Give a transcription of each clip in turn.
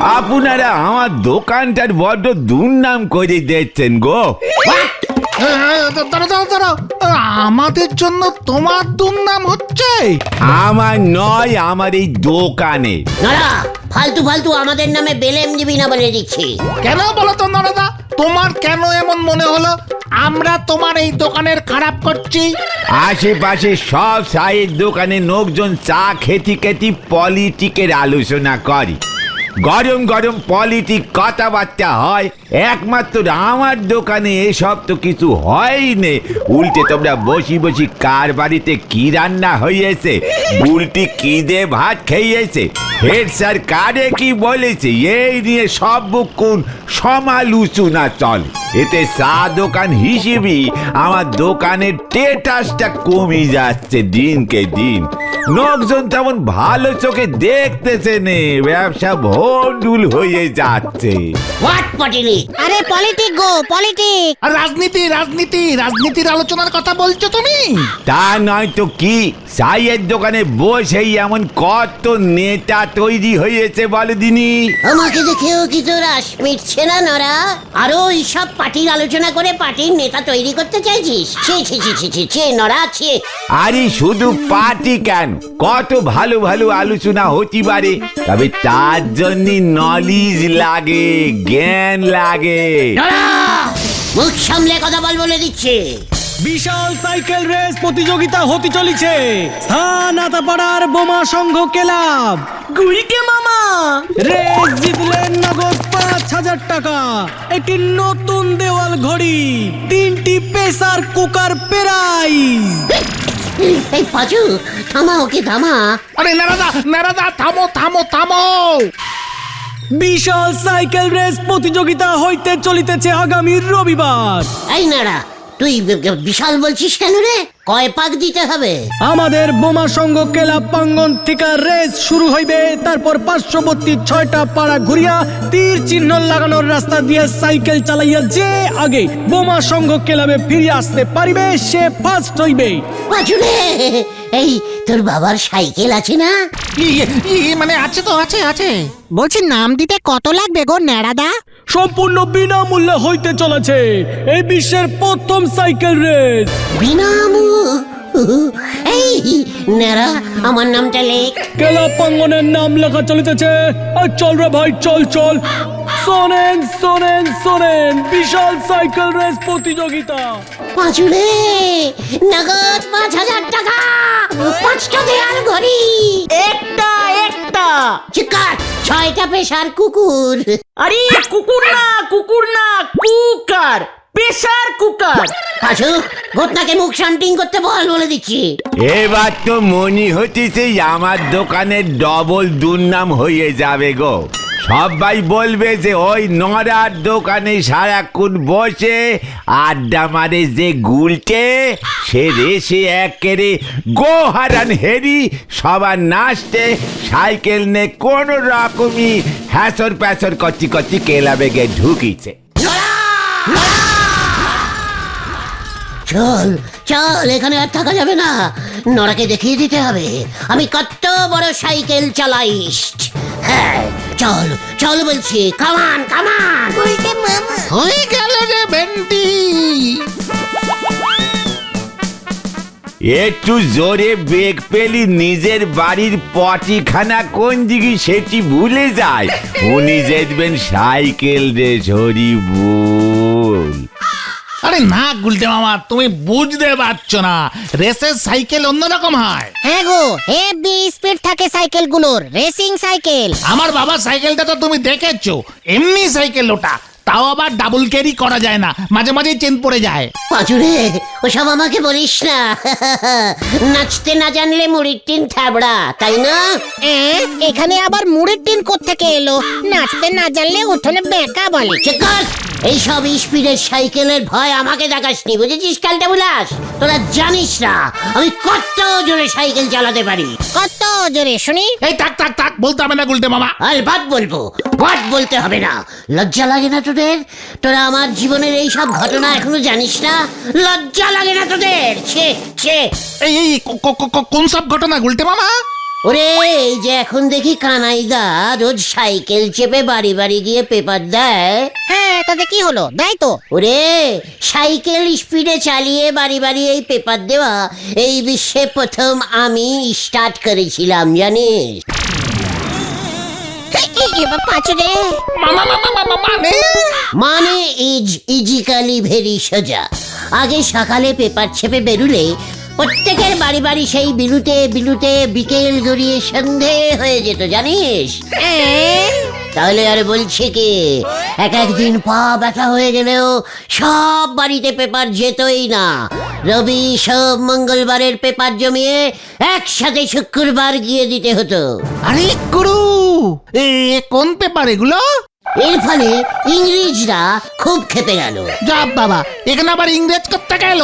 আপনারা আমার দোকানটার বড্ড দুর্নাম করে দিচ্ছেন গো। দাঁড়াও, আমাদের জন্য তোমার দুর্নাম হচ্ছে? আমার নয়, আমার এই দোকানে। নড়া, ফালতু ফালতু আমাদের নামে বেলেম দিবি না বলে দিচ্ছি। কেন বলো তো নরদা, তোমার কেন এমন মনে হলো আমরা তোমার এই দোকানের খারাপ করছি? আশেপাশে সব চায়ের দোকানে লোকজন চা খেতে খেতে পলিটিকের আলোচনা করে, গরম গরম পলিটিক কথাবার্তা হয়। একমাত্র আমার দোকানে এসব তো কিছু হয়নি। উল্টে তোমরা বসি বসি কার বাড়িতে কি রান্না হয়েছে, উল্টি কি দিয়ে ভাত খেয়েছে, হেড স্যার কারে কি বলেছে, এই নিয়ে সব কোন সমালোচনা চলে। এতে চা দোকান হিসেবে আমার দোকানের স্ট্যাটাসটা কমে যাচ্ছে দিনকে দিন। লোকজন তেমন ভালো চোখে দেখতেছে নে, ব্যবসা ভন্ডুল হয়ে যাচ্ছে। হোয়াট পটিনি? আরে পলিটিক গো, পলিটিক। আর রাজনীতির আলোচনার কথা বলছো তুমি? তা নয় তো কি, চায়ের দোকানে বসেই এমন কত নেতা তৈরি হয়েছে বলে দিনি। আমাকে দেখেও কি তোর আশ মিটছে না নরা? আরো এইসব পার্টির আলোচনা করে পার্টির নেতা তৈরি করতে চাইছিস? ছি ছি ছি ছি ছি ছি নরা, ছি। আরে শুধু পার্টি কেন, কত ভালো ভালো আলোচনা হতে পারে, তবে তার জন্য নলেজ লাগে, জ্ঞান লাগে। নরা, মুখ সামলে কথা বল বলে দিচ্ছে। বিশাল সাইকেল রেস প্রতিযোগিতা হতে চলেছে স্থানাতাপাড়ার বোমা সংঘ ক্লাব। গুলটে মামা রেস জিতলেন নগদ ৫,০০০ টাকা, একটি নতুন দেওয়াল ঘড়ি, ৩টি প্রেসার কুকার প্রাইজ। এই পাঁচু, থামা ওকে থামা। আরে নারাদা থামো। বিশাল সাইকেল রেস প্রতিযোগিতা হইতে চলিতেছে আগামী রবিবার। এই নারা, তুই বিশাল বলছিস কেন রে? কয় পাক দিতে হবে? আমাদের বোমা সংঘ ক্লাব প্রাঙ্গণ থেকে রেস শুরু হইবে, তারপর পার্শ্ববর্তী ৬টা পাড়া ঘুরিয়া তীর চিহ্ন লাগানোর রাস্তা দিয়ে সাইকেল চালাইয়া যে আগে বোমা সংঘ ক্লাবে ফিরে আসতে পারিবে সে ফার্স্ট হইবে। পাঁচু রে, এই তোর বাবার সাইকেল আছে না? মানে আছে তো, আছে। বলছি নাম দিতে কত লাগবে গো নেড়াদা? সম্পূর্ণ বিনামূল্যে হইতে চলেছে এই বিশ্বের প্রথম সাইকেল রেস। এই নারা, আমার নামটা লেখ। ক্লাব প্রাঙ্গণের নাম লেখা চলিতেছে। আর চল রে ভাই, চল। শোনেন বিশাল সাইকেল রেস প্রতিযোগিতা। পাঁচু রে, নগদ ৫,০০০ টাকা, ৫টা দেয়াল ঘড়ি, একটা চিকার, ৬টা পেশার কুকুর। আরে কুকুর না, কুকার, প্রেসার কুকার। পাঁচু, ঘটনাকে মুখ শান্তিং করতে বলে দিচ্ছি। এবার তো মনে হচ্ছে আমার দোকানের ডবল দুর্নাম হয়ে যাবে গো। সবাই বলবে যে ওই নড়ার দোকানে সারাক্ষণ বসে আড্ডা মারে যে গুলটে, সে রেসে একেরে গোহারান হেরি সবার নাচতে সাইকেল নে কোন রকমই হ্যাসর প্যাসর করতে ক্লাবে গিয়ে ঢুকিছে। চল, এখানে আর থাকা যাবে না। নড়াকে দেখিয়ে দিতে হবে আমি কত বড় সাইকেল চালাইস। হ্যাঁ, চল বলছি, কামান। হয়ে গেল রে ভেন্ডি। একটু জোরে বেগ পেলি নিজের বাড়ির পটিখানা কোন দিকে সেটি ভুলে যায়। উনি যেতেন সাইকেল রে ঝরি বল। আরে না গুলটে মামা, তুমি বুঝতে পারছো না, রেসের সাইকেল অন্যরকম হয়। হ্যাঁ গো, হেভি স্পিড থাকে সাইকেলগুলোর, রেসিং সাইকেল। আমার বাবার সাইকেলটা তো তুমি দেখেছো, এমনি সাইকেল ওটা, তাও আবার ডাবল ক্যারি করা যায় না, মাঝে মাঝে চেন পড়ে যায়। পাঁচুরে, ওসব আমাকে বলিস না। নাচতে না জানলে মুড়ির টিন থাবড়া, তাই না? এখানে আবার মুড়ির টিন কোত্থেকে এলো? নাচতে না জানলে উঠোনে বেঁকা বলে। চেকার, এইসব স্পিডের সাইকেলের ভয় আমাকে দেখাসনি, বুঝেছিস কালটা বুলাস? তোরা জানিস না আমি কত জোরে সাইকেল চালাতে পারি। কত জোরে শুনি? এই থাক বলতে হবে না গুলটে মামা। আর বাদ বলবো, বাদ বলতে হবে না। লজ্জা লাগে না তোদের? তোরা আমার জীবনের এই সব ঘটনা এখনো জানিস না? লজ্জা লাগে না তোদের? ছে। এই কোন সব ঘটনা গুলটে মামা? ওরে এই যে এখন দেখি কানাইদা রোজ সাইকেল চেপে বাড়ি বাড়ি গিয়ে পেপার দেয়। হ্যাঁ তাতে কি হলো, দেয় তো। ওরে সাইকেল স্পিডে চালিয়ে বাড়ি বাড়ি এই পেপার দেওয়া এই বিশ্বে প্রথম আমি স্টার্ট করেছিলাম জানিস। এবার পাঁচু রে। মানে ইজিক্যালি ভেরি সোজা। আগে সকালে পেপার ছেপে বেরুলে প্রত্যেকের বাড়ি বাড়ি সেই বিলুতে বিলুতে বিকেল গড়িয়ে সন্ধে হয়ে যেত জানিস। তাহলে আর বলছি কি, একদিন পা ব্যথা হয়ে গেলেও সব বাড়িতে পেপার যেতই না। রবি সব মঙ্গলবারের পেপার জমিয়ে একসাথে শুক্রবার গিয়ে দিতে হতো। আরে গুরু, কোন পেপার এগুলো? এর ফলে ইংরেজরা খুব খেপে গেল। যা বাবা, এখানে আবার ইংরেজ করতে গেল।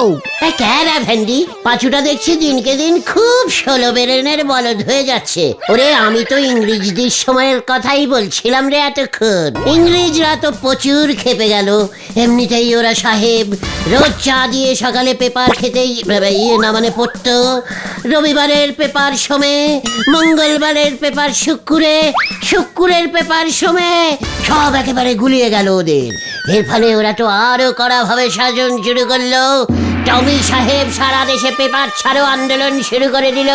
ক্যারা ভ্যান্ডি, পাঁচুটা দেখছি দিনকে দিন খুব 16 বেরেনের বলদ হয়ে যাচ্ছে। ওরে আমি তো ইংরেজদের সময়ের কথাই বলছিলাম রে এতক্ষণ। ইংরেজরা তো প্রচুর খেপে গেল। এমনিতেই ওরা সাহেব রোজ চা দিয়ে সকালে পেপার খেতেই মানে পড়তো। রবিবারের পেপার সমে, মঙ্গলবারের পেপার শুক্রে, শুক্রের পেপার সমে সব একেবারে গুলিয়ে গেল ওদের। এর ফলে ওরা তো আরো কড়া ভাবে শাসন শুরু করলো। টমি সাহেব সারা দেশে পেপার ছাড়ো আন্দোলন শুরু করে দিল।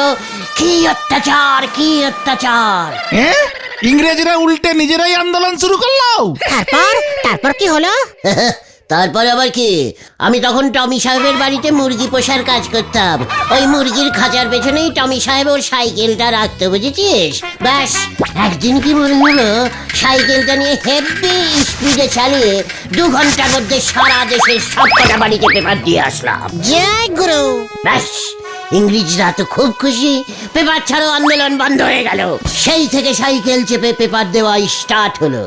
কি অত্যাচার, কি অত্যাচার! ইংরেজরা উল্টে নিজেরাই আন্দোলন শুরু করলো। তারপর কি হলো? তারপর আবার কি, আমি তখন টমি সাহেবের বাড়িতে মুরগি পোষার কাজ করতাম। ওই মুরগির খাঁচার পেছনেই টমি সাহেব ওর সাইকেলটা রাখতো, বুঝেছিস? ব্যাস একদিন কি মনে হলো, সাইকেলটা নিয়ে হেভি স্পিডে চালিয়ে 2 ঘন্টার মধ্যে সারা দেশের সব কটা বাড়িতে পেপার দিয়ে আসলাম। জয় গুরু। ব্যাস ইংরেজরা তো খুব খুশি, পেপার ছাড়ো আন্দোলন বন্ধ হয়ে গেল। সেই থেকে সাইকেল চেপে পেপার দেওয়া স্টার্ট হলো।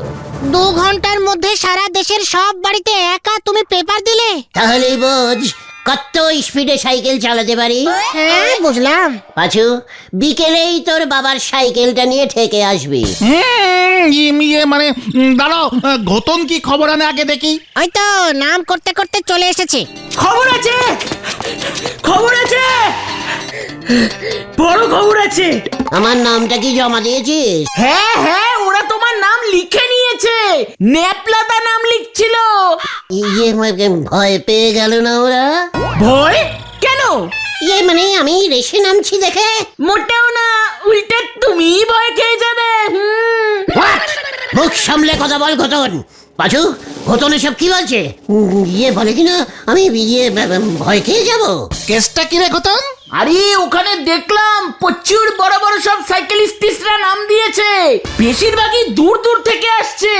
2 ঘন্টার মধ্যে সারা দেশের সব বাড়িতে একা তুমি পেপার দিলে? তাহলেই বোঝ কত স্পিডে সাইকেল চালাতে পারি। হ্যাঁ বুঝলাম। পাঁচু, বিকেলেই তোর বাবার সাইকেলটা নিয়ে ঠেকে আসবি। মানে দাঁড়াও, ঘটন কি খবর আনে আগে দেখি। ওই তো নাম করতে করতে চলে এসেছে। খবর আছে, খবর আছে, বড় খবর আছে। আমার নামটা কি জমা দিয়েছিস? হ্যাঁ হ্যাঁ, ওরা তোমার নাম লিখে নিয়েছে। নেপলাদা নাম লিখছিল। ভয় পেয়ে গেল না ওরা? ভয় কেন? মানে আমি রেশে নামছি দেখে? মোটেও না, উল্টে তুমি ভয় খেয়ে যাবে। What? মুখ সামলে কথা বল ঘটন। পাঁচু, ঘটন এসব কি বলছে? বলে কিনা আমি ভয় খেয়ে যাব। কেসটা কি রে ঘটন? আরে ওখানে দেখলাম প্রচুর বড় বড় সব সাইকেলিস্টরা নাম দিয়েছে। বেশিরভাগই দূর দূর থেকে আসছে,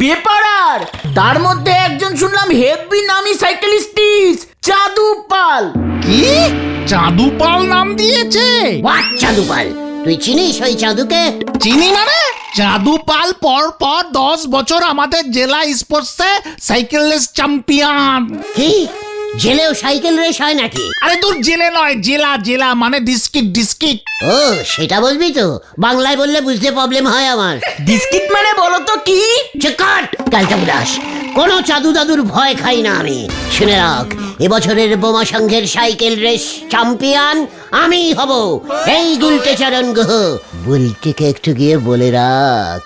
বেপারার। তার মধ্যে একজন শুনলাম হেভি নামি সাইকেলিস্ট, চাঁদু পাল। কি চাঁদু পাল নাম দিয়েছে? হোয়াট চাঁদু পাল? তুই চিনিস ওই চাঁদুকে? চিনি মানে? চাঁদু পাল পর 10 বছর আমাদের জেলা স্পোর্টসে সাইকেল রেস চ্যাম্পিয়ন। কি জেলেও সাইকেল রেস হয় নাকি? আরে তোর জেলে নয়, জেলা মানে ডিস্ট্রিক্ট। ও সেটা বলবি তো, বাংলায় বললে বুঝতে প্রবলেম হয় আমার। ডিস্ট্রিক্ট মানে বলো তো কি? চকাট কালটা উদাস, কোনো চাদু দাদুর ভয় খাই না আমি। শুনে রাখ, এবছরের বোমা সংঘের সাইকেল রেস চ্যাম্পিয়ন আমি হব, এই গুলটে চরণ গুহ। বুলটিকে একটু গিয়ে বলে রাখ।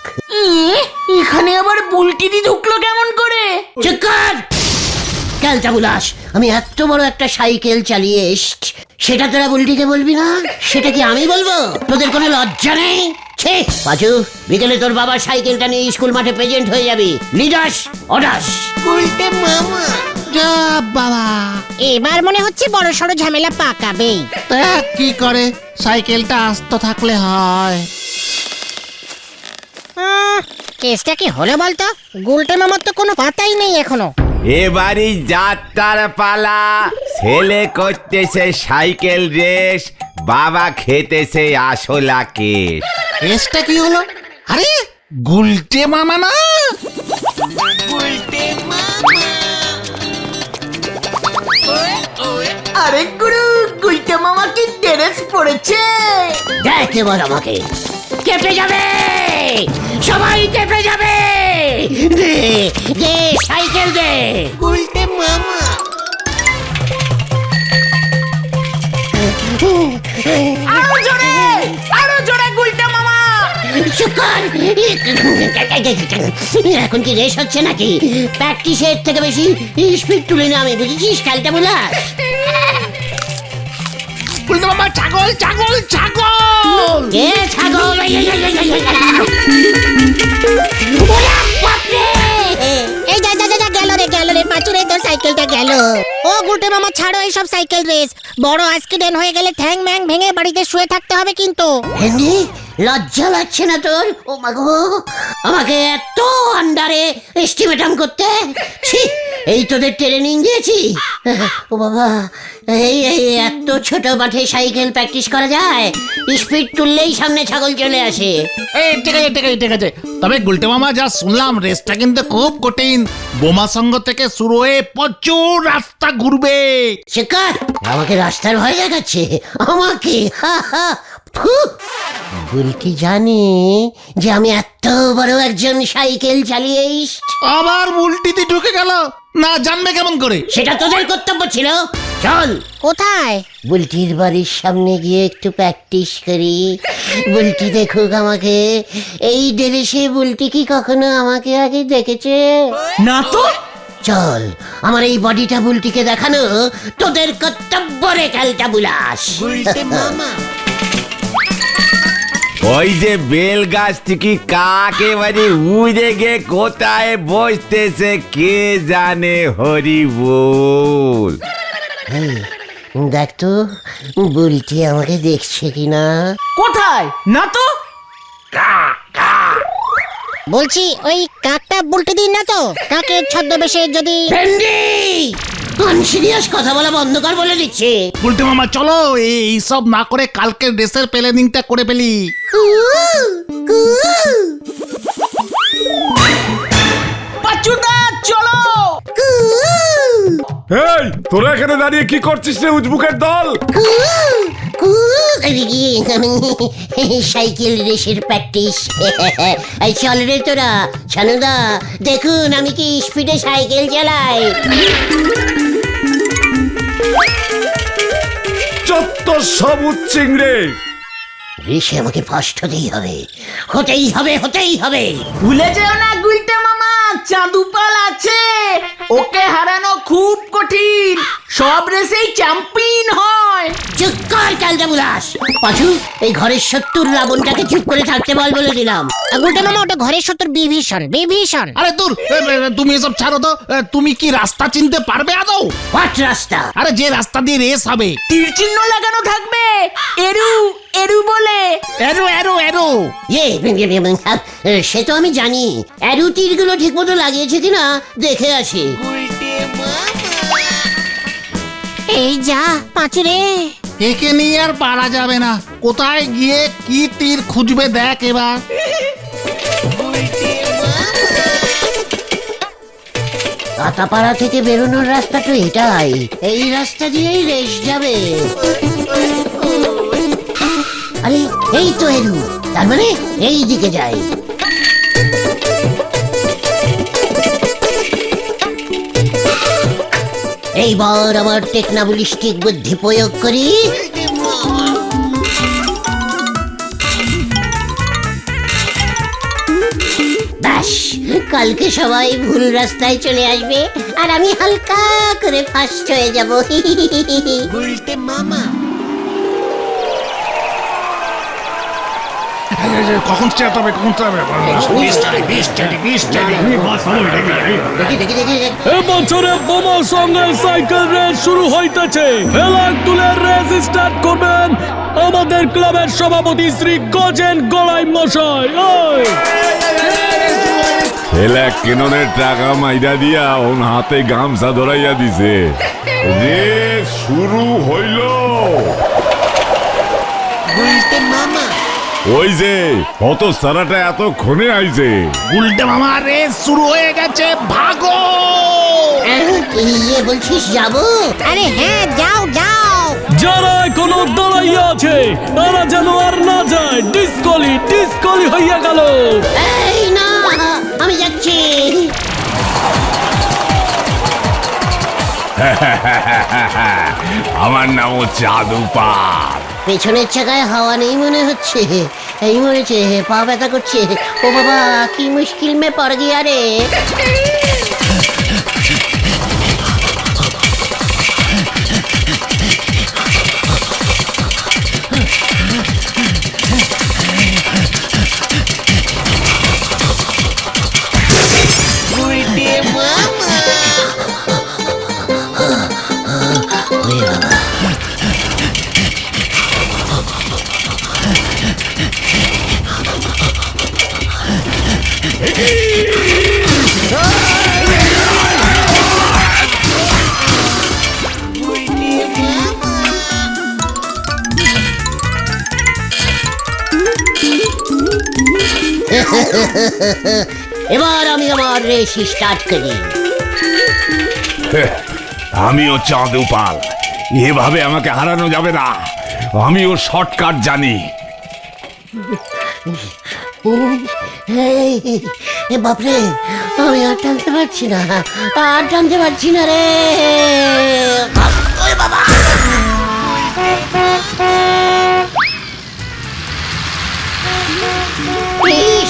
এখানে আবার বুলটিদি ঢুকলো কেমন করে? চকাট কালটা উদাস, আমি এত বড় একটা সাইকেল চালিয়ে এসছি, সেটা তোরা বুলটিকে বলবি না? সেটা কি আমি বলবো? তোদের কোনো লজ্জা নেই? পাঁচু, বিকেলে তোর বাবার সাইকেলটা নিয়ে স্কুল মাঠে প্রেজেন্ট হয়ে যাবি। লিডাস অডাস। উল্টে মামা। যা বাবা, এবার মনে হচ্ছে বড় সড় ঝামেলা পাকাবেই। তা কি করে, সাইকেলটা আস্ত থাকলে হয়। কেসটা কি হলো বলতো? গুলটে মামার তো কোনো পাতাই নেই এখনো। এবারই যাত্রার পালা। ছেলে করতেছে সাইকেল রেস, বাবা খেতেছে আসলা কেস। কেসটা কি হলো? আরে গুলটে মামা না? আরে গুরু, গুলটে মামা কি ড্রেস পরেছে? দেখ এবার আমাকে। কেঁপে যাবে, সবাই কেঁপে যাবে। দে দে সাইকেল দে। গুলটে মামা। আরো জোরে, আরো জোরে কর। এখন কি রেস হচ্ছে নাকি? প্র্যাকটিসের থেকে বেশি স্পিড তুলে না আমি, বুঝেছিস খেলতে বুলাস? গুলটে মামা ছাগল ছাগল ছাগল। কে ছাগল? ওরা বাপরে! এই যা যা যা যা, গেল রে পাঁচুরে, তোর সাইকেলটা গেল। ও গুলটে মামা ছাড়ো এইসব সাইকেল রেস, বড় অ্যাক্সিডেন্ট হয়ে গেলে ঠ্যাং ম্যাং ভেঙে বাড়িতে শুয়ে থাকতে হবে কিন্তু। হেন্ডি, লজ্জা লাগছে না তোর? ও মাগো, আমাকে এত আন্ডারে এস্টিমেটাম করতে? ছি, এই তোদের ট্রেনিং দিয়েছি? ও বাবা, এই এই এত ছোট মাঠে সাইকেল প্র্যাকটিস করা যায়? স্পিড তুললেই সামনে ছাগল চলে আসে। এই ঠিক আছে ঠিক আছে ঠিক আছে, তবে গুলটে মামা যা শুনলাম রেসটা কিন্তু খুব কঠিন। বোমা সঙ্গ থেকে শুরু হয়ে প্রচুর রাস্তা ঘুরবে। শিকার আমাকে রাস্তার ভয় দেখাচ্ছে আমাকে। হা হা, ফু। বুলটি জানে যে আমি এত বড় একজন সাইকেল চালিয়ে আবার উল্টিতে ঢুকে গেল, না জানবে কেমন করে? সেটা তোদের কর্তব্য ছিল। চল কোথায়? বুলটির বাড়ির সামনে গিয়ে একটু প্র্যাকটিস করি। বুলটি দেখুক আমাকে। এই ড্রেসে বুলটি কি কখনো আমাকে আগে দেখেছে? না তো। চল, আমার এই বডিটা বুলটিকে দেখানো তোদের কর্তব্য রে খেলটা বুলাস। ওই যে বেল গাছ থেকে কাকেবারে উড়ে গিয়ে কোথায় বসতেছে কে জানে, হরি বল। এই, দেখ তো বুলটি আমাকে দেখছে কিনা। কোথায়? না তো। বলছি ওই কাকটা বুলটে দিন না তো? কাকের ছদ্মবেশে যদি। ভেন্ডি, আনসিরিয়াস কথা বলা বন্ধ কর বলে দিচ্ছে। গুলটে মামা চলো এইসব না করে কালকের রেসের প্ল্যানিংটা করে ফেলি। পাচুদা চলো। এই তোরা এখানে দাঁড়িয়ে কি করছিস রে উজবুকের দল? সাইকেল রেসের প্র্যাকটিস। এই চল রে তোরা। ছানুদা দেখুন আমি কি স্পিডে সাইকেল চালাই। চত্ব সবুজ চিংড়ে। রেসে আমাকে ফার্স্ট হতেই হবে, হতেই হবে, হতেই হবে। ভুলে যেও না গুলটে মামা, চাঁদুপাল আছে, ওকে হারানো খুব কঠিন। সব রেসেই চ্যাম্পিয়ন হয়। চুপ কর ক্যালটা বুলাস। পাছু, এই ঘরের 70 রাবণটাকে চুপ করে থাকতে বলে দিলাম। গুলটে মামা ওটা ঘরের সত্তর বিভীষণ বিভীষণ। আরে দূর, তুমি এসব ছাড়ো তো। তুমি কি রাস্তা চিনতে পারবে আদৌ? হোয়াট রাস্তা? আরে যে রাস্তা দিয়ে রেস হবে। তীর চিহ্ন লাগানো থাকবে, এরু এরু বলে। এরো এরো এরো। সে তো আমি জানি। অ্যারু তীরগুলো ঠিক মতো লাগিয়েছে কিনা দেখে আসি। এই যা পাঁচুরে। একে নিয়ে আর পারা যাবে না। কোথায় গিয়ে কি তীর খুঁজবে দেখ এবার। আতাপাড়া থেকে বেরোনোর রাস্তা তো এটাই। এই রাস্তা দিয়েই রেস যাবে। আরে এই তো এরু, তার মানে এই দিকে যাই। এইবার আমার টেকনাবলিস্টিক বুদ্ধি প্রয়োগ করি। ব্যাস, কালকে সবাই ভুল রাস্তায় চলে আসবে আর আমি হালকা করে ফার্স্ট হয়ে যাব। কখন স্টার্ট হবে? কখন স্টার্ট হবে? দেখি দেখি দেখি। এবছরে বোমা সঙ্গে সাইকেল রেস শুরু হইতেছে। ফেলাক তুলে রেস স্টার্ট করবেন আমাদের ক্লাবের সভাপতি শ্রী গজেন গড়াই মশাই। ওই ছেলে কেননের টাকা মাইরা দিয়া ওন হাতে গামছা ধরাইয়া দিছে। রেস শুরু হইল। ওই যে কত সারাটা এতক্ষণে আইছে। গুলটে মামা রেস শুরু হয়ে গেছে, ভাগো। ইয়ে বলছিস যাবো? আরে হ্যাঁ যাও যাও। যারা এখনো দাঁড়াইয়া আছে তারা যেন আর না যায়। ডিসকলি ডিসকলি হইয়া গেল। এই না, আমি যাচ্ছি। আমার নামও চাঁদুপাল। পেছনের চাকায় হাওয়া নেই মনে হচ্ছে। এই মরেছে, পা ব্যথা করছে। ও বাবা, কি মুশকিল মে পড় গিয়া রে। এবার আমি আমার রেস স্টার্ট করি। আমিও চাঁদু পাল, এভাবে আমাকে হারানো যাবে না। আমিও শর্টকাট জানি। এ বাপরে, আমি আর টানতে পারছি না, আর টানতে পারছি না রে। ওরে বাবা,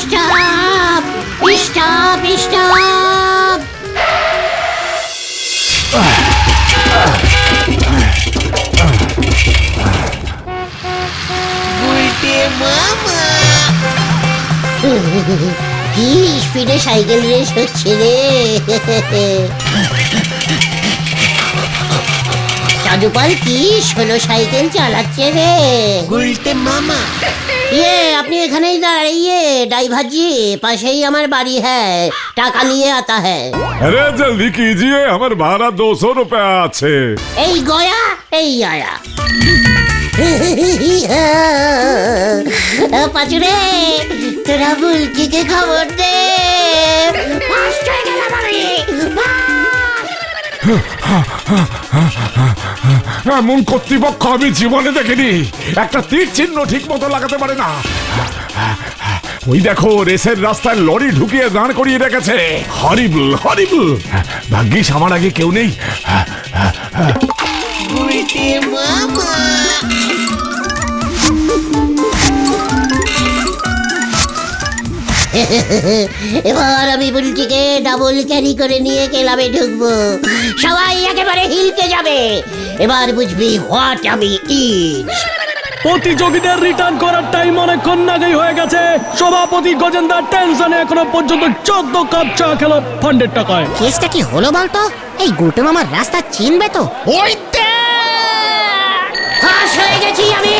স্টপ স্টপ স্টপ। কি স্পিডে সাইকেল রেস হচ্ছে রে। চাঁদুপাল কি সোলো সাইকেল চালাচ্ছে রে। গুলটে মামা, ইয়ে আপনি এখানেই দাঁড়িয়ে, ড্রাইভার জি পাশেই আমার বাড়ি হ্যাঁ, টাকা নিয়ে आता है। अरे जल्दी कीजिए, हमारे भाड़ा 200 रुपया আছে। এই গয়া এই আয়া। পাচুরে, তোরা বুলটিকে খবর দে। ফার্স্ট হয়ে গেলাম আমি। এমন কর্তৃপক্ষ আমি জীবনে দেখিনি। একটা তীর চিহ্ন ঠিক মতো লাগাতে পারে না। ওই দেখো, রেসের রাস্তায় লরি ঢুকিয়ে দাঁড় করিয়ে রেখেছে। হরিবল হরিবল। ভাগ্যিস আমার আগে কেউ নেই। এবার আমি বুলটিকে ডাবল ক্যারি করে নিয়ে ক্লাবে ঢুকবো। সবাই একেবারে হিলকে যাবে। এবার বুঝবি হোয়াট আমি ইজ। প্রতিযোগীদের রিটার্ন করার টাইম অনেকক্ষণ আগেই হয়ে গেছে। সভাপতি গজেন্দার টেনশনে এখনো পর্যন্ত 14 কাপ চা খেলো ফান্ডের টাকায়। কেসটা কি হলো বলতো? এই গুলটে মামার রাস্তা চিনবে তো? ওই ফাঁস হয়ে গেছি আমি।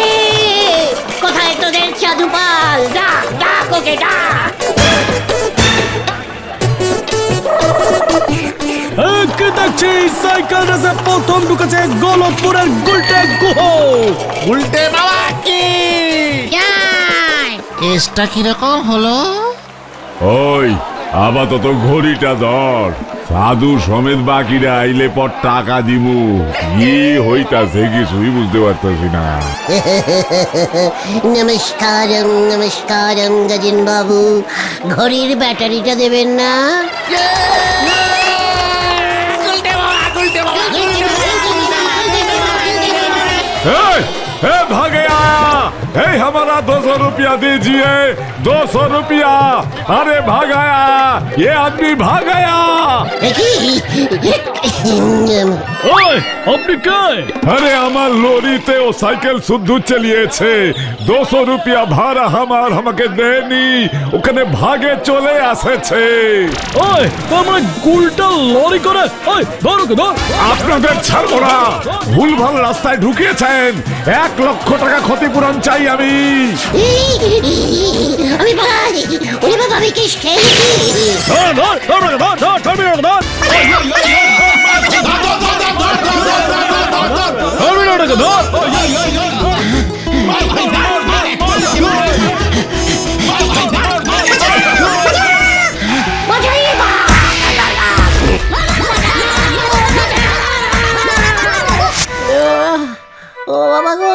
কোথায় তোদের চাঁদুপাল? ডাক ডাক ওকে ডাক। কি দেখছি, সাইকেল রেসে প্রথম ঢুকেছে গলতপুরের গুলটে গুহ। উল্টে বাবা কি কেসটা কিরকম হলো? ওই আপাতত ঘড়িটা ধর। সাধু সমেত বাকিরা আইলে পর টাকা দিমু। কি হইতাছে কিছুই বুঝতে পারতাছি না। নমস্কারম নমস্কারম গজেন বাবু, ঘড়ির ব্যাটারিটা দেবেন না? भागे आया, हमारा 200 रुपया दीजिए, 200 रुपया। अरे भाग आया, ये आदमी भाग गया। ওই আপনি কে? अरे আমার লরিতে ও সাইকেল শুদ্ধ চালিয়েছে। 200 রুপিয়া ভাড়া আমার আমাকে দেনি, ওখানে ভাগে চলে আসেছে। ওই তোর মানে গুলটা লরি করে? ওই ধরো ধর। আপনাদের ছাড়বো না, ভুলভাল রাস্তায় ঢুকিয়েছেন। 1 লক্ষ টাকা ক্ষতিপূরণ চাই আমি। আমি ভাই, ওরে বাবা, আমি কেস খেয়েছি। ধর ধর ধর ধর ধর ধর ধর। ও বাবা গো,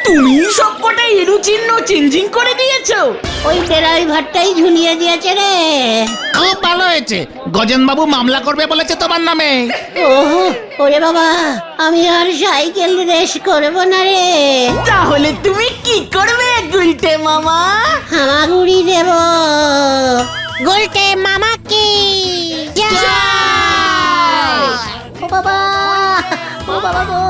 তুমি সব কটাই এরু চিহ্ন চেঞ্জিং করে দিয়েছো? ওই ড্রাইভারটাই ঝুলিয়ে দিয়েছে রে। খুব ভালো হয়েছে, গজেন বাবু মামলা করবে বলেছে তোমার নামে। ওহো, ওরে বাবা, আমি আর সাইকেল রেস করব না রে। তাহলে তুমি কি করবে গুলটে মামা? হামাগুড়ি দেব। গুলটে মামা কি ও বাবা, ও বাবা গো।